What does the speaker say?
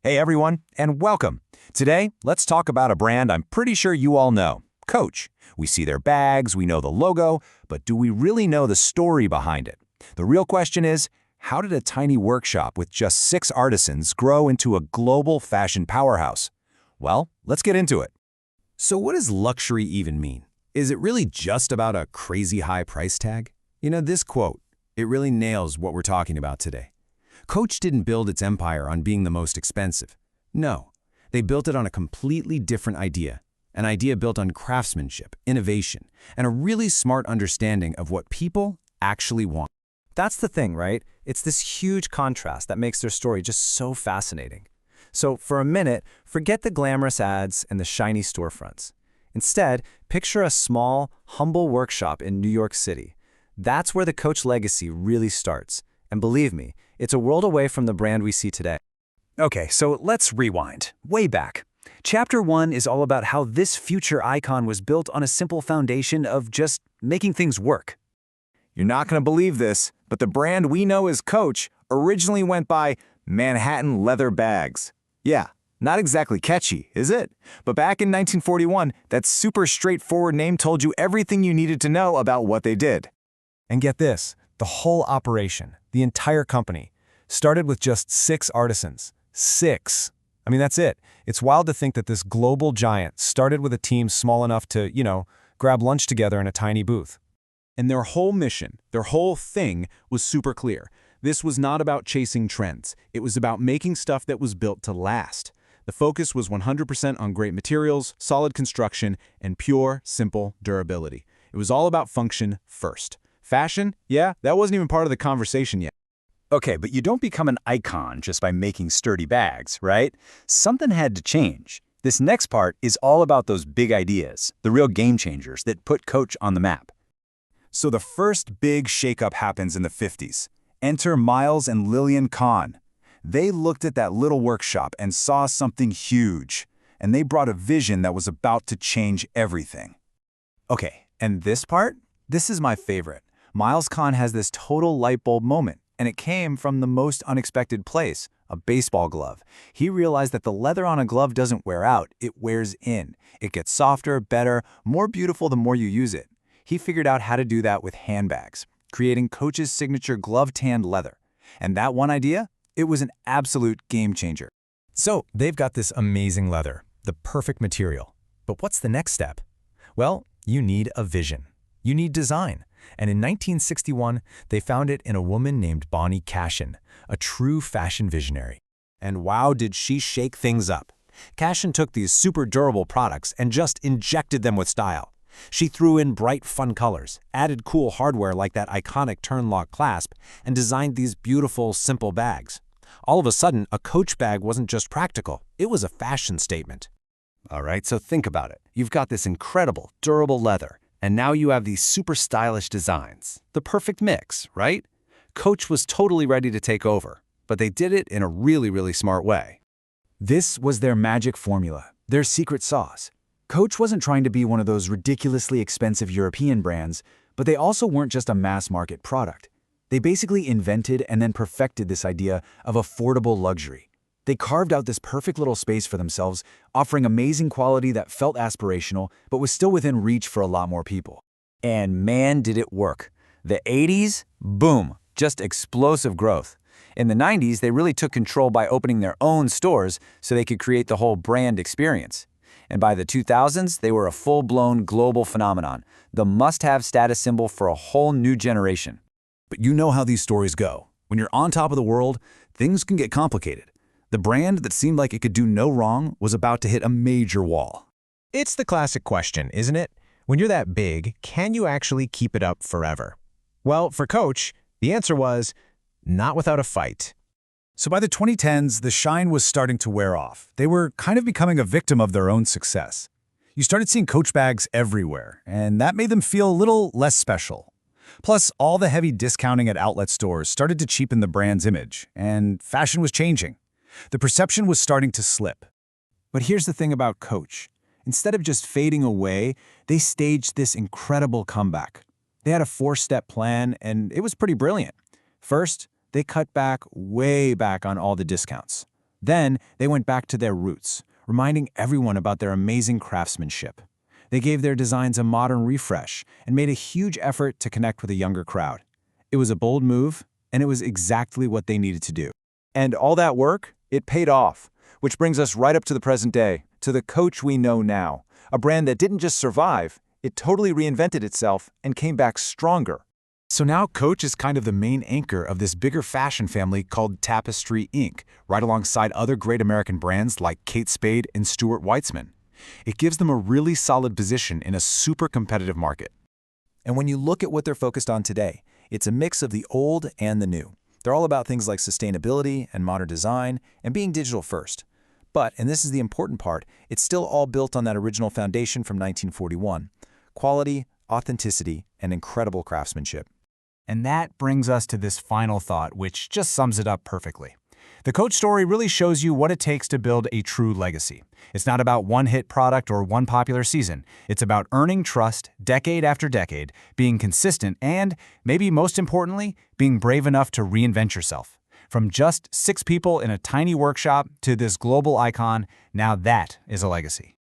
Hey everyone, and welcome. Today, let's talk about a brand I'm pretty sure you all know, Coach. We see their bags, we know the logo, but do we really know the story behind it? The real question is, how did a tiny workshop with just 6 artisans grow into a global fashion powerhouse? Well, let's get into it. So what does luxury even mean? Is it really just about a crazy high price tag? This quote, it really nails what we're talking about today. Coach didn't build its empire on being the most expensive. No, they built it on a completely different idea, an idea built on craftsmanship, innovation, and a really smart understanding of what people actually want. That's the thing, right? It's this huge contrast that makes their story just so fascinating. So for a minute, forget the glamorous ads and the shiny storefronts. Instead, picture a small, humble workshop in New York City. That's where the Coach legacy really starts. And believe me, it's a world away from the brand we see today. Okay, so let's rewind, way back. Chapter 1 is all about how this future icon was built on a simple foundation of just making things work. You're not going to believe this, but the brand we know as Coach originally went by Manhattan leather bags. Yeah, not exactly catchy, is it? But back in 1941, that super straightforward name told you everything you needed to know about what they did. And get this, the whole operation, the entire company, started with just 6 artisans. 6. I mean, that's it. It's wild to think that this global giant started with a team small enough to, grab lunch together in a tiny booth. And their whole mission, their whole thing was super clear. This was not about chasing trends. It was about making stuff that was built to last. The focus was 100% on great materials, solid construction, and pure, simple durability. It was all about function first. Fashion? Yeah, that wasn't even part of the conversation yet. Okay, but you don't become an icon just by making sturdy bags, right? Something had to change. This next part is all about those big ideas, the real game changers that put Coach on the map. So the first big shakeup happens in the 50s. Enter Miles and Lillian Kahn. They looked at that little workshop and saw something huge, and they brought a vision that was about to change everything. Okay, and this part? This is my favorite. Miles Kahn has this total light bulb moment, and it came from the most unexpected place, a baseball glove. He realized that the leather on a glove doesn't wear out, it wears in. It gets softer, better, more beautiful the more you use it. He figured out how to do that with handbags, creating Coach's signature glove-tanned leather. And that one idea? It was an absolute game changer. So they've got this amazing leather, the perfect material. But what's the next step? Well, you need a vision. You need design. And in 1961, they found it in a woman named Bonnie Cashin, a true fashion visionary. And wow, did she shake things up. Cashin took these super durable products and just injected them with style. She threw in bright, fun colors, added cool hardware like that iconic turn-lock clasp, and designed these beautiful, simple bags. All of a sudden, a Coach bag wasn't just practical, it was a fashion statement. All right, so think about it. You've got this incredible, durable leather, and now you have these super stylish designs. The perfect mix, right? Coach was totally ready to take over, but they did it in a really, really smart way. This was their magic formula, their secret sauce. Coach wasn't trying to be one of those ridiculously expensive European brands, but they also weren't just a mass-market product. They basically invented and then perfected this idea of affordable luxury. They carved out this perfect little space for themselves, offering amazing quality that felt aspirational, but was still within reach for a lot more people. And man, did it work. The 80s, boom, just explosive growth. In the 90s, they really took control by opening their own stores so they could create the whole brand experience. And by the 2000s, they were a full-blown global phenomenon, the must-have status symbol for a whole new generation. But you know how these stories go. When you're on top of the world, things can get complicated. The brand that seemed like it could do no wrong was about to hit a major wall. It's the classic question, isn't it? When you're that big, can you actually keep it up forever? Well, for Coach, the answer was not without a fight. So by the 2010s, the shine was starting to wear off. They were kind of becoming a victim of their own success. You started seeing Coach bags everywhere, and that made them feel a little less special. Plus, all the heavy discounting at outlet stores started to cheapen the brand's image, and fashion was changing. The perception was starting to slip. But here's the thing about Coach. Instead of just fading away, they staged this incredible comeback. They had a 4-step plan, and it was pretty brilliant. First, they cut back, way back on all the discounts. Then they went back to their roots, reminding everyone about their amazing craftsmanship. They gave their designs a modern refresh and made a huge effort to connect with a younger crowd. It was a bold move, and it was exactly what they needed to do. And all that work, it paid off, which brings us right up to the present day, to the Coach we know now, a brand that didn't just survive, it totally reinvented itself and came back stronger. So now Coach is kind of the main anchor of this bigger fashion family called Tapestry Inc., right alongside other great American brands like Kate Spade and Stuart Weitzman. It gives them a really solid position in a super competitive market. And when you look at what they're focused on today, it's a mix of the old and the new. They're all about things like sustainability and modern design and being digital first. But, and this is the important part, it's still all built on that original foundation from 1941. Quality, authenticity, and incredible craftsmanship. And that brings us to this final thought, which just sums it up perfectly. The Coach story really shows you what it takes to build a true legacy. It's not about one hit product or one popular season. It's about earning trust decade after decade, being consistent, and, maybe most importantly, being brave enough to reinvent yourself. From just 6 people in a tiny workshop to this global icon, now that is a legacy.